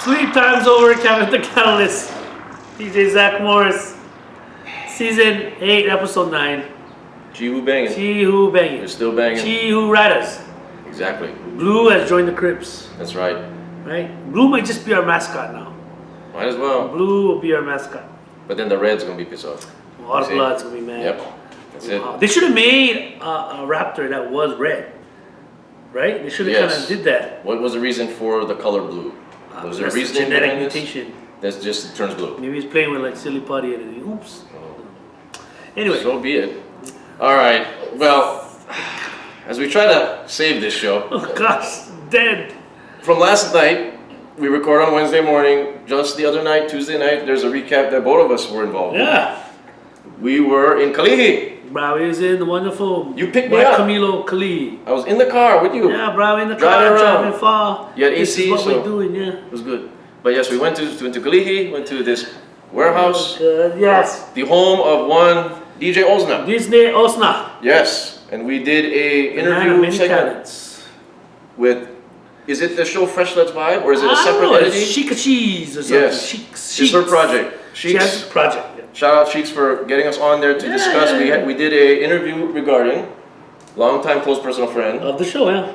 Sleep time's over, Kevin the Catalyst. DJ Zach Morris. Season 8, episode 9. Chee who bangin'. Chee who bangin'. We're still banging. Chee who ride us. Exactly. Blue has joined the Crips. That's right. Right? Blue might just be our mascot now. Might as well. Blue will be our mascot. But then the Red's gonna be pissed off. A lot of blood's gonna be mad. Yep. That's it. They should have made a raptor that was red. Right? They should have kind of did that. What was the reason for the color blue? Was there a reason? Genetic mutation. That's just turns blue. Maybe he's playing with like silly putty and he, oops. Anyway. So be it. All right. Well, as we try to save this show. Oh gosh, dead. From last night, we record on Wednesday morning. Just the other night, Tuesday night, there's a recap that both of us were involved in. Yeah. We were in Kalihi. Bro, he was in the wonderful You picked me up. Camilo Kalihi. I was in the car with you. Yeah, bro, in the Driving car, around. driving far. You had This AC, is what so we're doing, yeah. it was good. But yes, we went to Kalihi, went to this warehouse. Yes. The home of one DJ Ozna. Disney Osna. Yes, and we did a interview segment with. Is it the show Fresh Let's Vibe or is it a separate entity? Chica Cheese or something. Yes, it's her project. She has a project. Yeah. Shout out Cheeks for getting us on there to discuss. We did a interview regarding longtime close personal friend Of the show, yeah.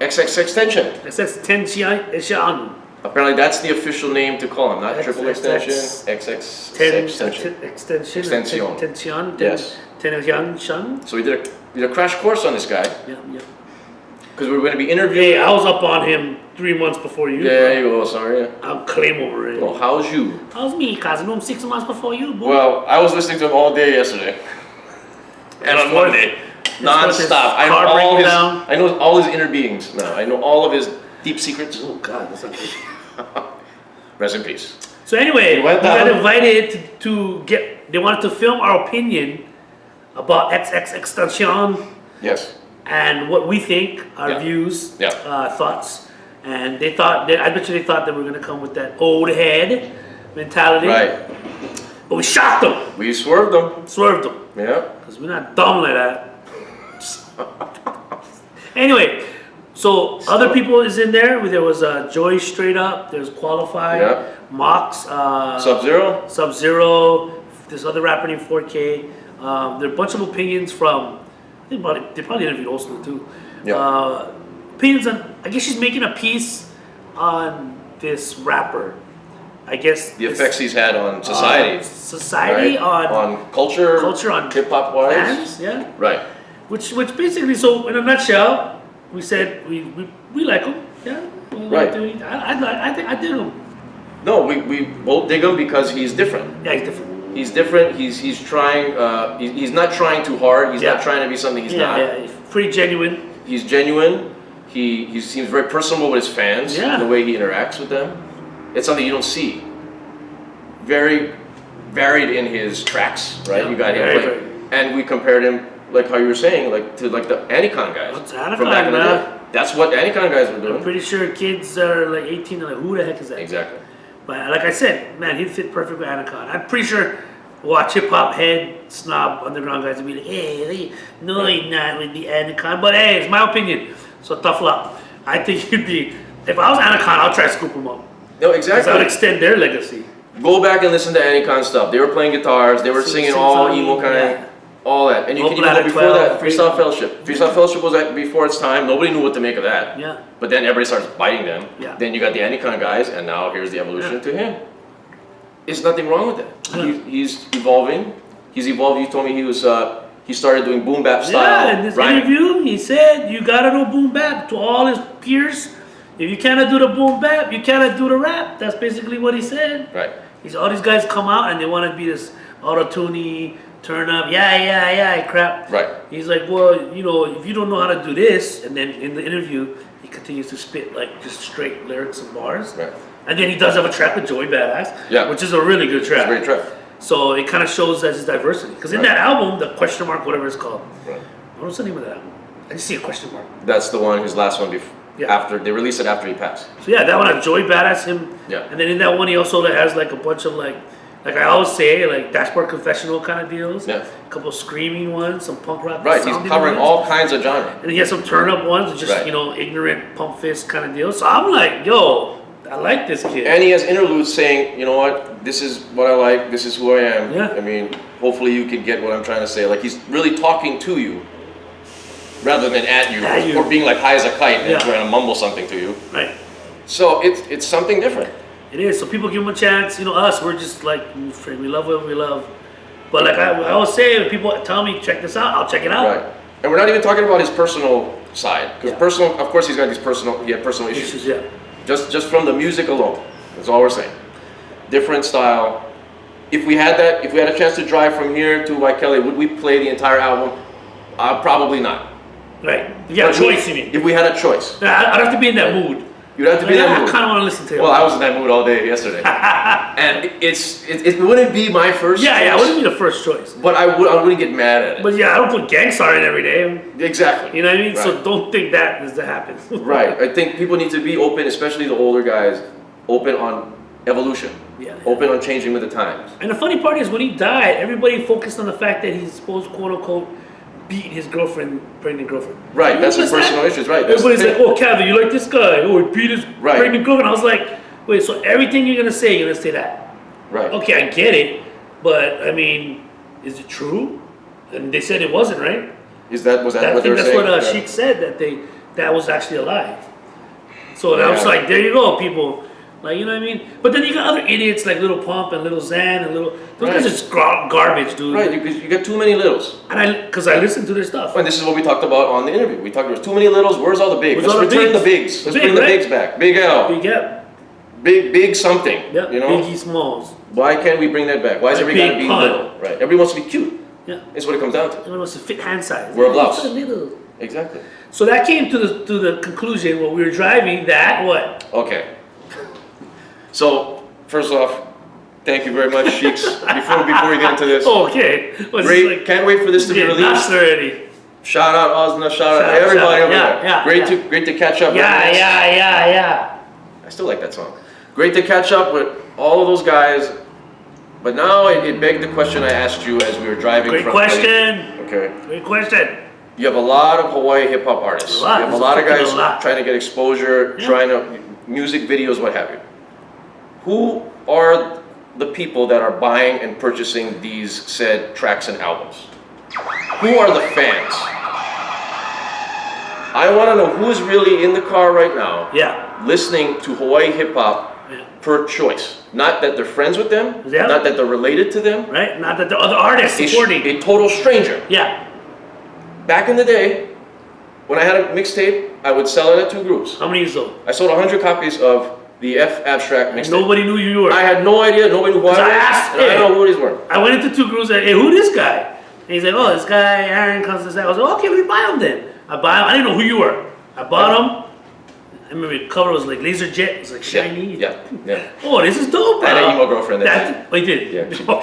XX Extension. XX Tension. Apparently that's the official name to call him, not triple extension. XX Extension. Extension. Yes. Tension. So we did a crash course on this guy Yeah. because we were going to be interviewing. Hey, I was up on him 3 months before you. Yeah, you go. Sorry. I'll claim over it. Well, how's you? How's me, cuz I know I'm 6 months before you, boy. Well, I was listening to him all day yesterday, and on Monday, non-stop. I know all his inner beings now. I know all of his deep secrets. Oh God, that's not good. Rest in peace. So anyway, we went got down. invited to get. They wanted to film our opinion about XX Extension Yes. and what we think, our Yeah. views, Yeah. thoughts, and they thought. I bet you they thought that we were gonna come with that old head mentality. Right. But we shocked them, We swerved them. swerved them, Yeah. because we're not dumb like that. Anyway, so other people is in there. There was Joy Straight Up. There's Qualified. Yeah. Mox. Sub-Zero. Sub-Zero. This other rapper named 4K. There are a bunch of opinions from. They probably interviewed Oslo too. Yeah. Opinions on. I guess she's making a piece on this rapper. I guess The effects he's had on society. Society right? on culture. culture on hip hop wise. fans, yeah. Right. Which basically, so in a nutshell, we said we like him, yeah. Right. I think I did him. No, we both dig him because he's different. Yeah, he's different. He's different. He's trying. He's not trying too hard. He's not trying to be something he's not. Yeah, he's pretty genuine. He's genuine. He seems very personable with his fans. Yeah. The way he interacts with them, it's something you don't see. Very varied in his tracks, right? Yeah, you got him very, playing, and we compared him, like how you were saying, like to like the Anicon guys What's Anicon, from back in the man? day. That's what Anicon guys were I'm doing. pretty sure kids are like 18 and like, who the heck is that? Exactly. But like I said, man, he'd fit perfect with Anaconda. I'm pretty sure watch hip hop head snob underground guys would be like, hey, no, he's not with the Anaconda. But hey, it's my opinion. So tough luck. I think he'd be. If I was Anaconda, I'll try to scoop him up. No, Because I would exactly. extend their legacy. Go back and listen to Anicon stuff. They were playing guitars. They were singing all emo kind of. Yeah. All that, and you can even Bladder go before 12, that. Freestyle Fellowship. Freestyle Fellowship was before its time. Nobody knew what to make of that. Yeah. But then everybody starts biting them. Yeah. Then you got the Anicon guys, and now here's the evolution to him. There's nothing wrong with that. Yeah. He's evolving. He's evolved. You told me he was. He started doing boom bap style. Yeah, in this interview, he said, you gotta do boom bap to all his peers. If you cannot do the boom bap, you cannot do the rap. That's basically what he said. Right. All these guys come out and they want to be this auto-tuney, turn up, yeah, crap. Right. He's like, well, if you don't know how to do this, and then in the interview, he continues to spit like just straight lyrics and bars. Right. And then he does have a track with Joey Badass, Yeah. which is a really good track. It's a great track. So it kind of shows that his diversity. Because in that album, the question mark, whatever it's called, Right. what's the name of that album? I just see a question mark. That's the one. His last one before. Yeah. After they released it after he passed. So yeah, that one had Joey Badass, him. Yeah. And then in that one, he also has like a bunch of like I always say, like Dashboard Confessional kind of deals. Yeah. A couple of screaming ones, some punk rock. Right. He's sounding covering ones. all kinds of genre. And he has some turn up ones, just Right. ignorant pump fist kind of deals. So I'm like, yo, I like this kid. And he has interludes saying, you know what, this is what I like, this is who I am. Yeah. I mean, hopefully you can get what I'm trying to say. Like he's really talking to you rather than at you, or being like high as a kite and trying to mumble something to you. Right. So it's something different. It is. So people give him a chance. You know, us, we're just like, we love what we love. But like I always say, when people tell me, check this out, I'll check it out. Right. And we're not even talking about his personal side. Because personal, of course he's got these personal issues. Yeah. Just from the music alone. That's all we're saying. Different style. If we had a chance to drive from here to Waikele, would we play the entire album? Probably not. Right. You got a choice, you mean? If we had a choice. I'd have to be in that mood. You'd have to be in that mood. I kind of want to listen to it. Well, I was in that mood all day yesterday. And it wouldn't be my first choice. Yeah, it wouldn't be the first choice. But I wouldn't get mad at it. But yeah, I don't put Gangstar in every day. Exactly. You know what I mean? Right. So don't think that is to happen. Right. I think people need to be open, especially the older guys, open on evolution. Yeah. Open on changing with the times. And the funny part is when he died, everybody focused on the fact that he's supposed to, quote unquote, beat his pregnant girlfriend. Right, that's his personal issues, right. Everybody's like, oh, Kevin, you like this guy? Oh, he beat his pregnant girlfriend. I was like, wait, so everything you're going to say that. Right. Okay, I get it, but I mean, is it true? And they said it wasn't, right? Was that what they were saying? That's what Sheik said, that was actually a lie. So I was like, there you go, people. Like, you know what I mean? But then you got other idiots like Little Pump and Little Xan and those guys are just garbage, dude. Right, you got too many littles. And because I listen to their stuff. And this is what we talked about on the interview. We talked there's too many littles, where's all the bigs? Let's return the bigs. Let's bring the bigs back. Big L. Big L. Big something. Yep. You know? Biggie Smalls. Why can't we bring that back? Why is everybody got to be little? Right. Everybody wants to be cute. Yeah. That's what it comes down to. Everyone wants to fit hand size. Wear a blouse. Little. Exactly. So that came to the conclusion when we were driving that what? Okay. So, first off, thank you very much, Sheiks. Before we get into this. Okay. Great. Can't wait for this to be released. Already. Shout out Osna, shout out everybody over there. Yeah. Great to catch up. Yeah. I still like that song. Great to catch up with all of those guys. But now it begged the question I asked you as we were driving. Great question. Okay. Great question. You have a lot of Hawaii hip hop artists. You have a lot of guys trying to get exposure, trying to music videos, what have you. Who are the people that are buying and purchasing these said tracks and albums? Who are the fans? I want to know who's really in the car right now, listening to Hawaii hip hop per choice. Not that they're friends with them, not that they're related to them, right? Not that there are other artists supporting. A total stranger. Yeah. Back in the day, when I had a mixtape, I would sell it at 2 groups. How many you sold? I sold 100 copies of the F Abstract mixtape. Nobody knew who you were. I had no idea. Nobody knew who I was. I didn't know who these were. I went into 2 groups and hey, who this guy? And he's like, oh, this guy, Aaron comes to this. I was like, okay, we buy him then. I buy him. I didn't know who you were. I bought him. I remember the cover was like laser jet. It was like shiny. Yeah. Oh, this is dope. I had an emo girlfriend that he did? Yeah. Oh,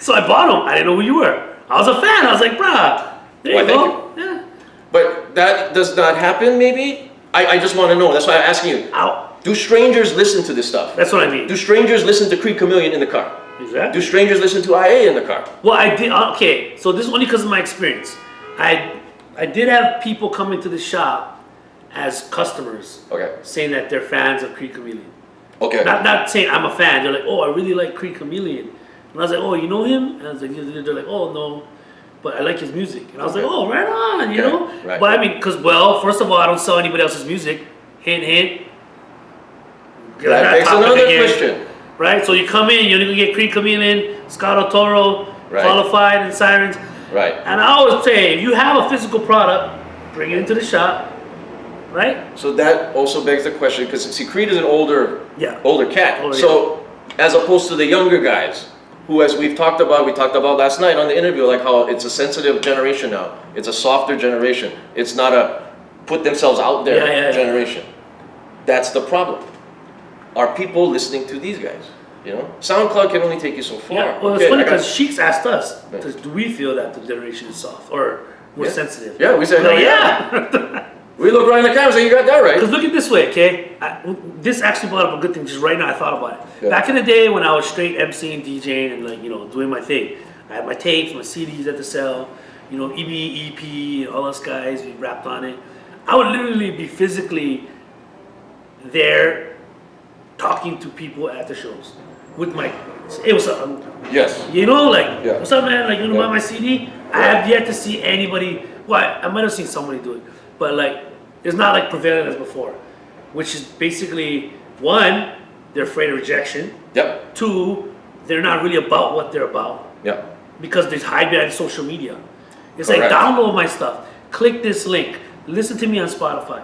so I bought him. I didn't know who you were. I was a fan. I was like, bruh, there you go. Yeah. But that does not happen, maybe? I just want to know. That's why I'm asking you. Do strangers listen to this stuff? That's what I mean. Do strangers listen to Creed Chameleon in the car? Exactly. Do strangers listen to IA in the car? Well, I did. Okay, so this is only because of my experience. I did have people come into the shop as customers, saying that they're fans of Creed Chameleon. Okay. Not saying I'm a fan. They're like, oh, I really like Creed Chameleon. And I was like, oh, you know him? And I was like, they're like, oh, no, but I like his music. And I was like, oh, right on, you know? Right. But I mean, because, well, first of all, I don't sell anybody else's music. Hint, hint. That makes another question. Right? So you come in, you're going to get Creed Chameleon, Scott Toro, Qualified, and Sirens. Right. And I always say, if you have a physical product, bring it into the shop. Right? So that also begs the question, because see, Creed is an older cat. So as opposed to the younger guys, who, as we talked about last night on the interview, like how it's a sensitive generation now. It's a softer generation. It's not a put themselves out there generation. That's the problem. Are people listening to these guys? You know, SoundCloud can only take you so far. Yeah, well, it's funny because Sheik's asked us, do we feel that the generation is soft or more sensitive? Yeah, we said, yeah. We look right in the camera and say, you got that right. Because look at this way, okay? This actually brought up a good thing. Just right now, I thought about it. Yeah. Back in the day when I was straight MCing, DJing, and like, you know, doing my thing, I had my tapes, my CDs at the sell, you know, EB, EP, all us guys, we rapped on it. I would literally be physically there talking to people at the shows with my, hey, what's up? Yes. You know, like, Yeah. what's up, man? Like, you know, Yeah. buy my CD? I have yet to see anybody. Well, I might have seen somebody do it, but like, it's not like prevalent as before, which is basically one, they're afraid of rejection. Yep. Two, they're not really about what they're about Yep. because they hide behind social media. It's Correct. like download my stuff, click this link, listen to me on Spotify,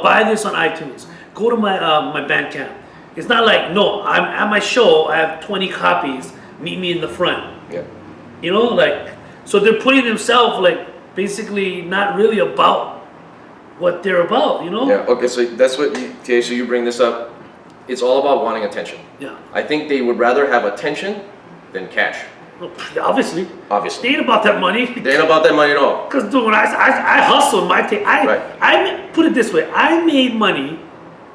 buy this on iTunes, go to my my Bandcamp. It's not like no, I'm at my show. I have 20 copies. Meet me in the front. Yeah. You know, like so they're putting themselves like basically not really about what they're about. You know? Yeah. Okay. So that's what you. Okay. So you bring this up. It's all about wanting attention. Yeah. I think they would rather have attention than cash. Well, obviously. Obviously. They ain't about that money. They ain't about that money at all. Because dude, when I hustled my take, Right. I put it this way, I made money.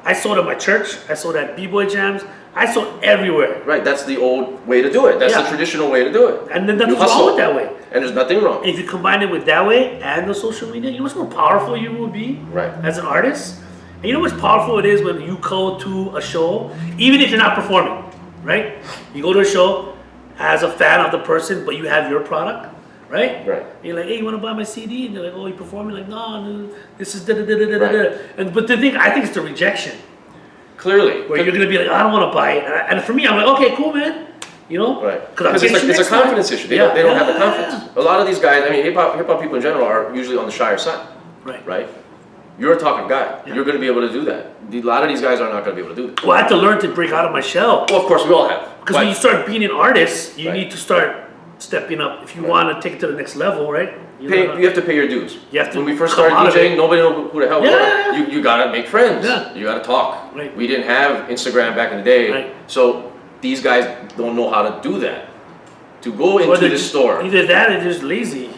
I sold at my church. I sold at b-boy jams. I sold everywhere. Right. That's the old way to do it. That's Yeah. the traditional way to do it. And then You nothing's wrong hustle. with that way. And there's nothing wrong. And if you combine it with that way and the social media, you know what's more powerful you will be Right. as an artist? And you know what's powerful it is when you go to a show, even if you're not performing, right? You go to a show as a fan of the person, but you have your product, right? Right. You're like, hey, you want to buy my CD? And they're like, oh, you performing? Like, no, this is da da da da da da. Right. And but the thing, I think it's the rejection Clearly. where you're gonna be like, I don't want to buy it. And for me, I'm like, okay, cool, man. You know? Right. I'm Because getting you it's a next time. confidence issue. They Yeah, don't have the yeah, confidence. A lot of these guys, I mean, hip hop people in general are usually on the shyer side, Right. right? You're a talking guy. Yeah. You're going to be able to do that. A lot of these guys are not going to be able to do that. Well, I had to learn to break out of my shell. Well, of course, we all have. Because when you start being an artist, you Right. need to start stepping up. If you Right. want to take it to the next level, right? You you have to pay your dues. You have to when we first come started out of DJing, it. nobody knew who the hell we Yeah. were. You got to make friends. Yeah. You got to talk. Right. We didn't have Instagram back in the day. Right. So these guys don't know how to do that. To go Or into they're the just- store, Either that or they're just lazy.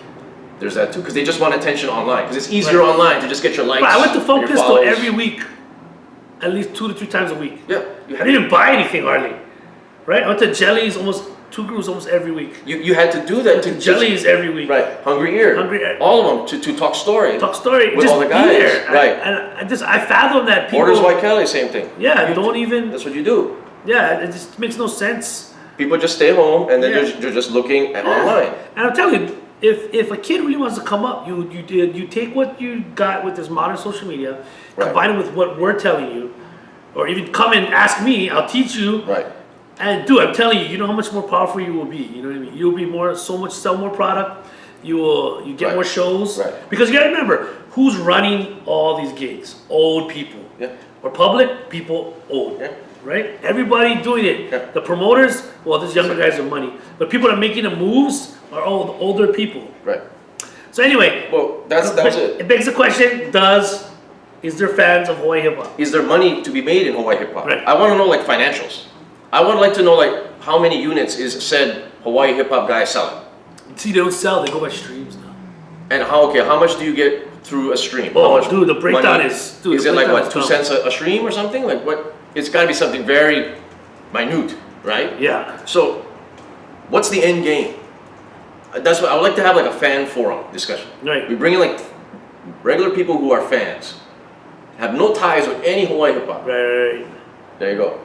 there's that too, because they just want attention online. Because it's easier Right. online to just get your likes. But I went to and Funk your Pistol follows. every week, at least 2 to 3 times a week. Yeah. I didn't buy anything hardly, right? I went to Jellies almost 2 groups almost every week. You had to do that to Jellies every week. Right, Hungry Ear. Hungry Ear. All of them to talk story. Talk story. With just all the be guys, there. right. I fathom that people. Orders White Kelly, same thing. Yeah, don't even. That's what you do. Yeah, it just makes no sense. People just stay home and then Yeah. they're just looking at online. And I'm telling you, if a kid really wants to come up, you take what you got with this modern social media, Right. combine it with what we're telling you, or even come and ask me, I'll teach you. Right. And dude, I'm telling you, you know how much more powerful you will be. You know what I mean? You'll be sell more product. You get Right. more shows. Right. Because you gotta remember, who's running all these gigs? Old people. Yeah. Or public people old. Yeah. Right? Everybody doing it. Yeah. The promoters, well, these younger guys are money. But people that are making the moves are all older people. Right. So anyway, Well, that was it. It begs the question, is there fans of Hawaii hip hop? Is there money to be made in Hawaii hip hop? Right. I want to know like financials. I would like to know like how many units is said Hawaii hip hop guy selling, See, they don't sell, they go by streams now. and how much do you get through a stream? Oh, how much dude, the breakdown money- is- dude, is the it like breakdown what, is 2 dumb. cents a stream or something? Like what? It's got to be something very minute, right? Yeah. So, what's the end game? That's what I would like to have like a fan forum discussion. Right. We bring in like regular people who are fans, have no ties with any Hawaii hip hop. Right. There you go.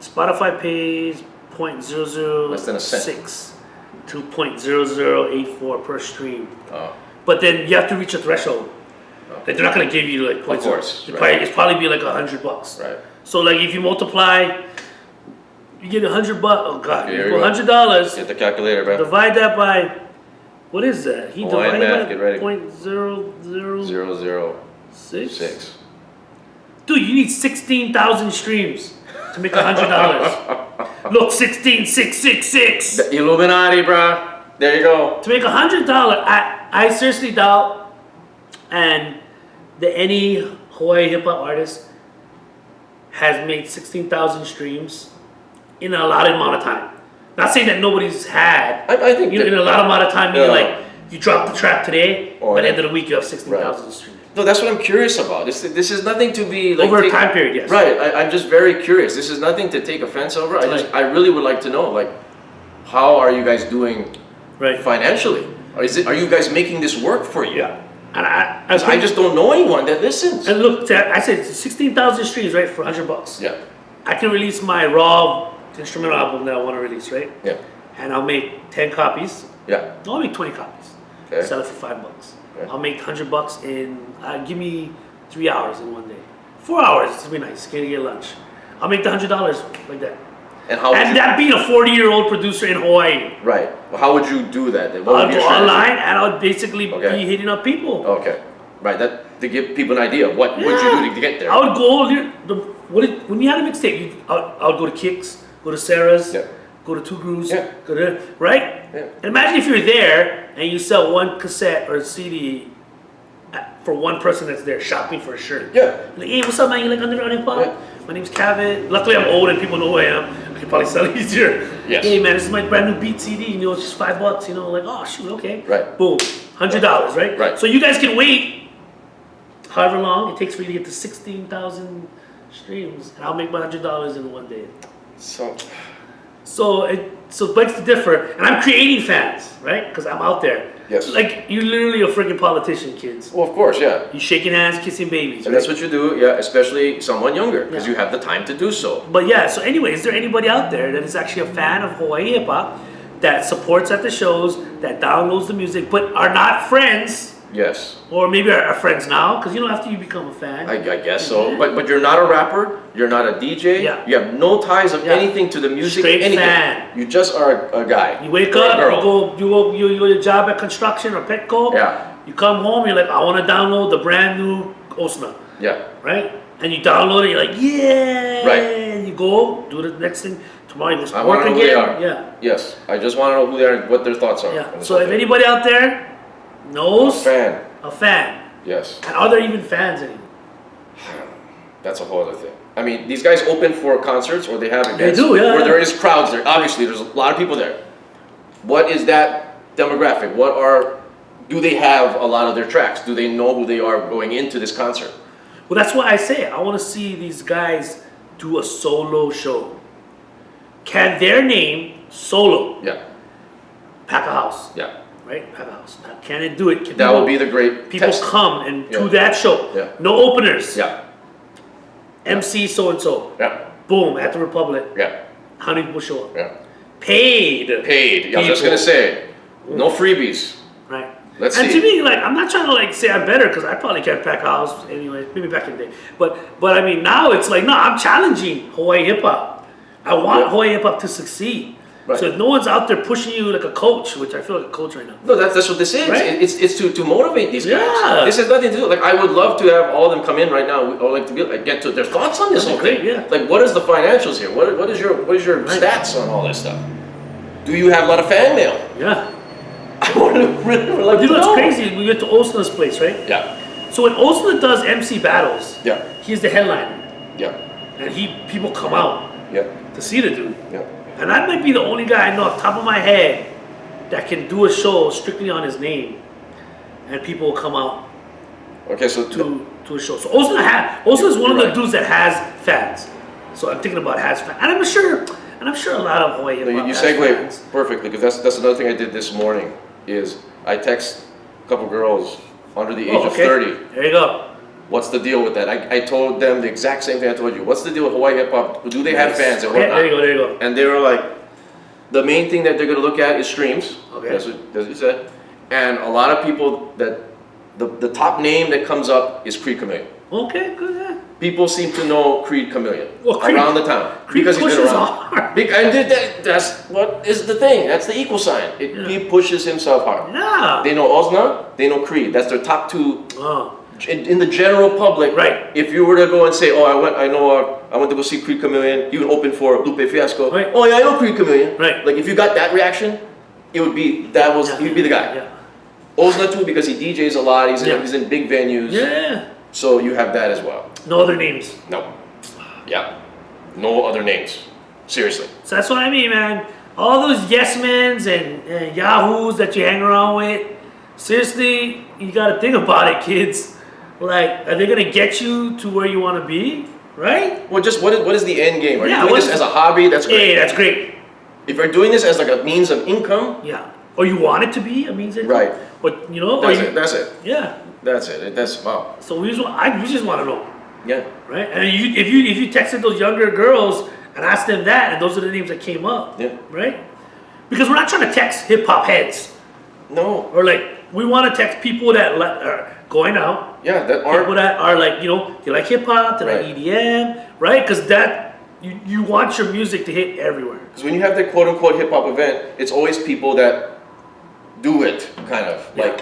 Spotify pays Less than a cent. .006 to .0084 per stream. Oh, But then you have to reach a threshold. Like they're not gonna give you like Of course, It's probably be like $100. right. So like if you multiply, you get $100. Oh God, Here you we go go. $100. Get the calculator, bro. Divide that by what is that? He Hawaiian divided math, by get ready. .0006. 006. Dude, you need 16,000 streams to make $100. Look, 16,666. The Illuminati, bro. There you go. To make $100, I seriously doubt, and that any Hawaii hip hop artist has made 16,000 streams in a lot amount of time. Not saying that nobody's had. I think You know, that- in a lot amount of time, meaning Yeah. like you drop the track today, Or- by the end of the week you have 16,000 streams. No, that's what I'm curious about. This is nothing to be like Over a time period, yes. Right. I'm just very curious. This is nothing to take offense over. I really would like to know like how are you guys doing Right. financially? Or are you guys making this work for you? Yeah. And I just don't know anyone that listens. And look, I said 16,000 streams, right, for $100. Yeah. I can release my raw instrumental album that I want to release, right? Yeah. And I'll make 10 copies. Yeah. No, I'll make 20 copies. Okay. Sell it for $5. Okay. I'll make $100 in. Give me 3 hours in one day. 4 hours. It's gonna be nice. Get lunch. I'll make the $100 like that. And how? And that being a 40-year-old producer in Hawaii. Right. Well, how would you do that? What I'll would go your strategy? online and I'll basically be hitting up people. Okay. Right. That to give people an idea of what would you do to get there. I would go. When you had a mixtape, I would go to Kicks, go to Sarah's, go to Two Grooves, go to right. Yeah. And imagine if you're there and you sell one cassette or CD for one person that's there shopping for a shirt. Yeah. Like, hey, what's up, man? You like underground hip hop? Yeah. My name's Kevin. Luckily, I'm old and people know who I am. I can probably sell it easier. Yes. Hey, man, this is my brand new beat CD. You know, it's just $5. You know, like, oh shoot, okay. Right. Boom, $100, right? Right. So you guys can wait however long it takes for you to get to 16,000 streams, and I'll make my $100 in one day. So it begs to differ, and I'm creating fans, right? Because I'm out there. Yes. Like, you're literally a freaking politician, kids. Well, of course, yeah. You shaking hands, kissing babies. And that's what you do, yeah, especially someone younger, because you have the time to do so. But yeah, so anyway, is there anybody out there that is actually a fan of Hawaii hip hop, that supports at the shows, that downloads the music, but are not friends? Yes. Or maybe are friends now, because after you become a fan. I guess so. But you're not a rapper, you're not a DJ, you have no ties of anything to the music, Straight anything. fan. You just are a guy. You wake up, you go your job at construction or Petco. Yeah. You come home, you're like, I want to download the brand new Osna. Yeah. Right? And you download it, you're like, yeah. Right. And you go, do the next thing. Tomorrow you go I want work to know again. who they are. Yeah. Yes. I just want to know who they are and what their thoughts are. Yeah. So if anybody out there knows a fan. Yes. And are there even fans anymore? That's a whole other thing. I mean, these guys open for concerts or they have events They do, yeah. where there is crowds there. Obviously, there's a lot of people there. What is that demographic? Do they have a lot of their tracks? Do they know who they are going into this concert? Well, that's why I say I want to see these guys do a solo show. Can their name solo pack a house? Yeah. Right? Pack a house. Can it do it? That would be the great people test. come and to that show. Yeah. No openers. Yeah. MC so and so. Yeah. Boom, at the Republic. Yeah. How many people show up? Yeah. Paid. I was just gonna say, no freebies. Right. Let's and see. to me, like, I'm not trying to like say I'm better because I probably can't pack a house anyway. Maybe back in the day, but I mean now it's like no, I'm challenging Hawaii hip hop. I want Hawaii hip hop to succeed. Right. So if no one's out there pushing you like a coach, which I feel like a coach right now. No, that's what this is. Right? It's to motivate these guys. Yeah. This has nothing to do. Like I would love to have all of them come in right now, or like to get to their thoughts on this whole thing. Yeah. Like what is the financials here? What is your stats on all this stuff? Do you have a lot of fan mail? Yeah. I would really like You to know know. what's crazy? We went to Osna's place, right? Yeah. So when Osna does MC battles, he's the headliner, Yeah. and people come out Yeah. to see the dude. Yeah. And that might be the only guy I know off the top of my head that can do a show strictly on his name, and people will come out Okay, so to a show. So Osna is one of the dudes that has fans. So I'm thinking about has fans, and I'm sure a lot of Hawaii hip hop you has segue fans. perfectly because that's another thing I did this morning is I text a couple girls under the age of 30. There you go. What's the deal with that? I told them the exact same thing I told you. What's the deal with Hawaii hip hop? Do they have fans and whatnot? There you go. And they were like, the main thing that they're going to look at is streams. Okay. That's what you said. And a lot of people that the top name that comes up is Creed Chameleon. Okay, good. Yeah. People seem to know Creed Chameleon Creed- around the town Creed because he's been pushes around. hard. And that's what is the thing. That's the equal sign. He pushes himself hard. Yeah. They know Osna. They know Creed. That's their top two. Oh. In the general public, Right. If you were to go and say, "Oh, I went to go see Creed Chameleon," you would open for Lupe Fiasco. Right. Oh yeah, I know Creed Chameleon. Right. Like if you got that reaction, it would be he'd be the guy. Yeah. Osna too because he DJs a lot. He's in big venues. Yeah. So you have that as well. No other names. No. Yeah. No other names. Seriously. So that's what I mean, man. All those yes men's and yahoos that you hang around with. Seriously, you gotta think about it, kids. Like, are they gonna get you to where you want to be, right? Well, just what is the end game? Are you Yeah, doing this as a hobby? That's great. Hey, that's great. If you're doing this as like a means of income, Yeah. or you want it to be a means income. Right. But you know, That's it. Yeah. That's it. That's wow. So we just want to know, Yeah. right? And if you texted those younger girls and asked them that, and those are the names that came up, Yeah. right? Because we're not trying to text hip hop heads, No. or like we want to text people that are going out, Yeah. That people aren't. that are like they like hip hop, they like Right. EDM, right? Because that you want your music to hit everywhere. Because when you have the quote unquote hip hop event, it's always people that do it, kind of Yeah. like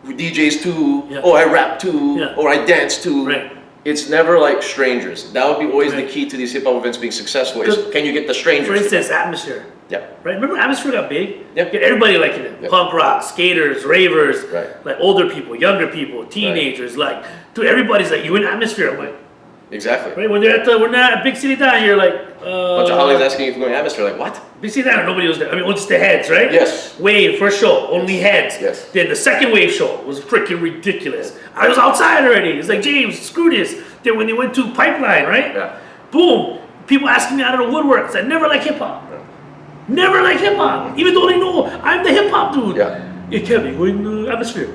DJs too. Yeah. Oh, I rap too. Yeah. Or I dance too. Right. It's never like strangers. That would be always Right. the key to these hip hop events being successful. Is Good. can you get the strangers? For instance, Atmosphere. Yeah. Right? Remember Atmosphere got big? Yeah. Get everybody liking it. Yeah. Punk rock, skaters, ravers, Right. like older people, younger people, teenagers, like dude, everybody's like, you in Atmosphere? I'm like, Exactly. right? When they're when they're at Big City Down, you're like, Bunch of hollies asking you if you're going to Atmosphere. Like what? Big City Down, nobody was there. I mean, just the heads, right? Yes. Wave, first show, only heads. Yes. Then the second wave show was freaking ridiculous. I was outside already. It's like, James, screw this. Then when they went to Pipeline, right? Yeah. Boom. People asking me out of the woodwork. I never like hip hop. Never like hip hop. Even though they know I'm the hip hop dude. Yeah. Hey, Kevin, you going to Atmosphere?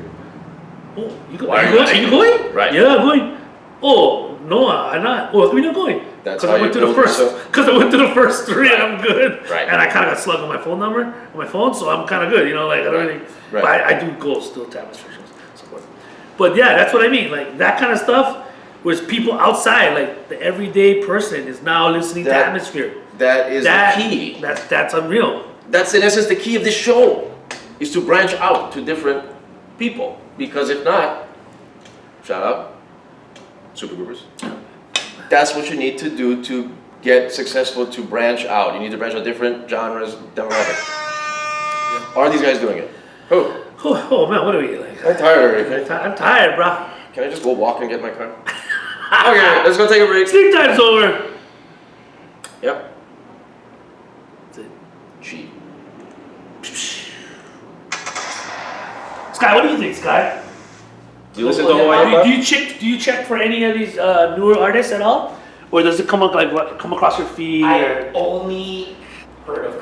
Oh, Why are you going? Right. Yeah, I'm going. Oh, no, I'm not. Oh, how come you're not going? That's Because how I went you to the build first. yourself. Because I went to the first three and Right. I'm good. Right. And I kind of got slugged on my phone number on my phone, so I'm kind of good. You know, like I don't Right. really. Right. But I do go still to Atmosphere shows, so forth. But yeah, that's what I mean. Like that kind of stuff, where it's people outside, like the everyday person is now listening to That- Atmosphere. That is That the key. That's unreal. That's in essence the key of this show, is to branch out to different people. Because if not, shout out, super groupers. That's what you need to do to get successful, to branch out. You need to branch out different genres, demographics. Are these guys doing it? Who? Oh man, what are we like? I'm tired already. I'm tired, bro. Can I just go walk and get my car? Okay, let's go take a break. Sleep time's over. Yep. That's it. Chee. Sky, what do you think, Sky? Do you listen to Hawaii? Do you check for any of these newer artists at all, or does it come across your feed? I only heard of